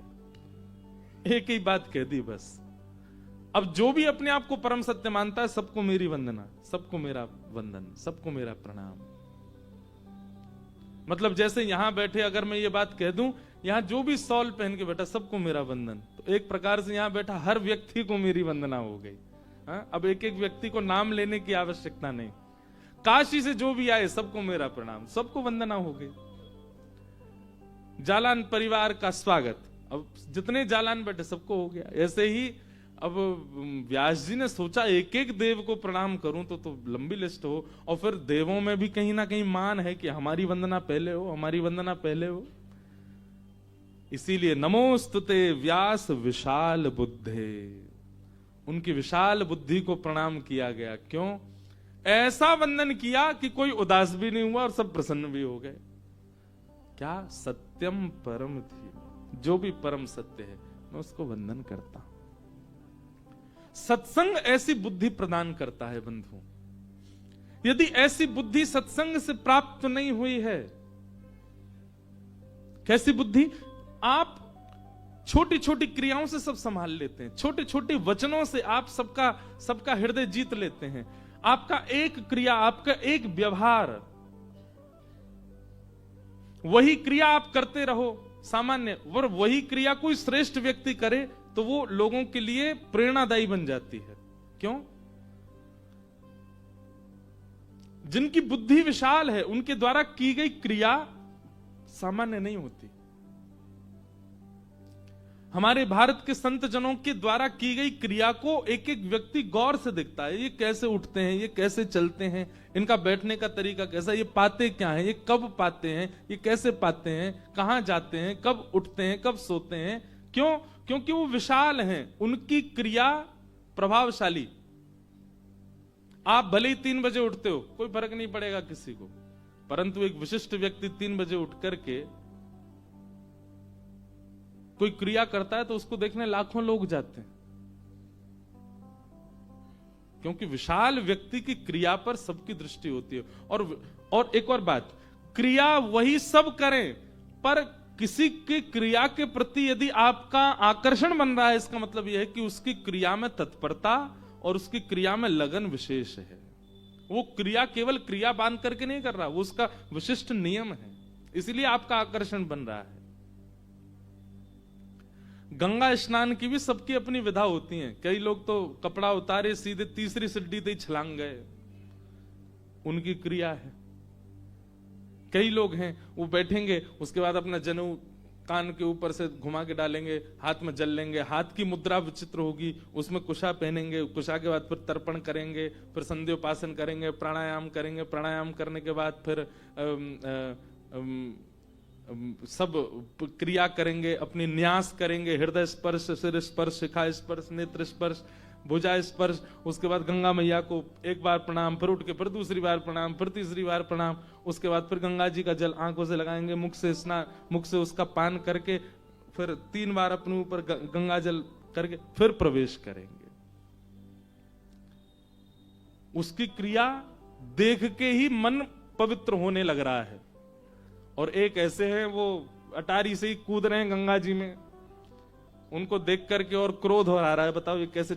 एक ही बात कह दी बस। अब जो भी अपने आप को परम सत्य मानता है, सबको मेरी वंदना, सबको मेरा वंदन, सबको मेरा प्रणाम। मतलब जैसे यहां बैठे अगर मैं ये बात कह दूं, यहां जो भी सॉल पहन के बैठा, सबको मेरा वंदन, तो एक प्रकार से यहां बैठा हर व्यक्ति को मेरी वंदना हो गई। हाँ? अब एक एक व्यक्ति को नाम लेने की आवश्यकता नहीं। काशी से जो भी आए सबको मेरा प्रणाम, सबको वंदना हो गई। जालान परिवार का स्वागत, अब जितने जालान बैठे सबको हो गया। ऐसे ही अब व्यास जी ने सोचा एक एक देव को प्रणाम करूं तो लंबी लिस्ट हो, और फिर देवों में भी कहीं ना कहीं मान है कि हमारी वंदना पहले हो, हमारी वंदना पहले हो। इसीलिए नमोस्तुते व्यास विशाल बुद्धे, उनकी विशाल बुद्धि को प्रणाम किया गया। क्यों? ऐसा वंदन किया कि कोई उदास भी नहीं हुआ और सब प्रसन्न भी हो गए। क्या? सत्यम परम थी, जो भी परम सत्य है मैं उसको वंदन करता हूं। सत्संग ऐसी बुद्धि प्रदान करता है बंधु। यदि ऐसी बुद्धि सत्संग से प्राप्त नहीं हुई है, कैसी बुद्धि? आप छोटी छोटी क्रियाओं से सब संभाल लेते हैं, छोटे छोटे वचनों से आप सबका हृदय जीत लेते हैं। आपका एक क्रिया, आपका एक व्यवहार, वही क्रिया आप करते रहो सामान्य, और वही क्रिया कोई श्रेष्ठ व्यक्ति करे तो वो लोगों के लिए प्रेरणादायी बन जाती है। क्यों? जिनकी बुद्धि विशाल है उनके द्वारा की गई क्रिया सामान्य नहीं होती। हमारे भारत के संत जनों के द्वारा की गई क्रिया को एक एक व्यक्ति गौर से देखता है। ये कैसे उठते हैं, ये कैसे चलते हैं, इनका बैठने का तरीका कैसा, ये पाते क्या हैं, ये कब पाते हैं, ये कैसे पाते हैं, कहां जाते हैं, कब उठते हैं, कब सोते हैं। क्यों? क्योंकि वो विशाल हैं, उनकी क्रिया प्रभावशाली। आप भले ही 3 बजे उठते हो, कोई फर्क नहीं पड़ेगा किसी को, परंतु एक विशिष्ट व्यक्ति 3 बजे उठ करके कोई क्रिया करता है तो उसको देखने लाखों लोग जाते हैं, क्योंकि विशाल व्यक्ति की क्रिया पर सबकी दृष्टि होती है। और एक और बात, क्रिया वही सब करें, पर किसी की क्रिया के प्रति यदि आपका आकर्षण बन रहा है, इसका मतलब यह है कि उसकी क्रिया में तत्परता और उसकी क्रिया में लगन विशेष है। वो क्रिया केवल क्रिया बांध करके नहीं कर रहा, वो उसका विशिष्ट नियम है, इसलिए आपका आकर्षण बन रहा है। गंगा स्नान की भी सबकी अपनी विधा होती है। कई लोग तो कपड़ा उतारे सीधे तीसरी सीढ़ी से ही छलांग गए, उनकी क्रिया है। कई लोग हैं वो बैठेंगे, उसके बाद अपना जनेऊ कान के ऊपर से घुमा के डालेंगे, हाथ में जल लेंगे, हाथ की मुद्रा विचित्र होगी, उसमें कुशा पहनेंगे, कुशा के बाद फिर तर्पण करेंगे, फिर संध्योपासन करेंगे, प्राणायाम करेंगे, प्राणायाम करने के बाद फिर सब क्रिया करेंगे, अपनी न्यास करेंगे, हृदय स्पर्श, सिर स्पर्श, शिखा स्पर्श, नेत्र स्पर्श, भुजा स्पर्श। उसके बाद गंगा मैया को एक बार प्रणाम, फिर उठ के फिर दूसरी बार प्रणाम, फिर तीसरी बार प्रणाम। उसके बाद फिर गंगा जी का जल आंखों से लगाएंगे, मुख से उसका पान करके फिर 3 बार अपने ऊपर गंगा जल करके फिर प्रवेश करेंगे। उसकी क्रिया देख के ही मन पवित्र होने लग रहा है। और एक ऐसे हैं वो अटारी से ही कूद रहे हैं गंगा जी में, उनको देख करके और क्रोध हो रहा है, बताओ ये कैसे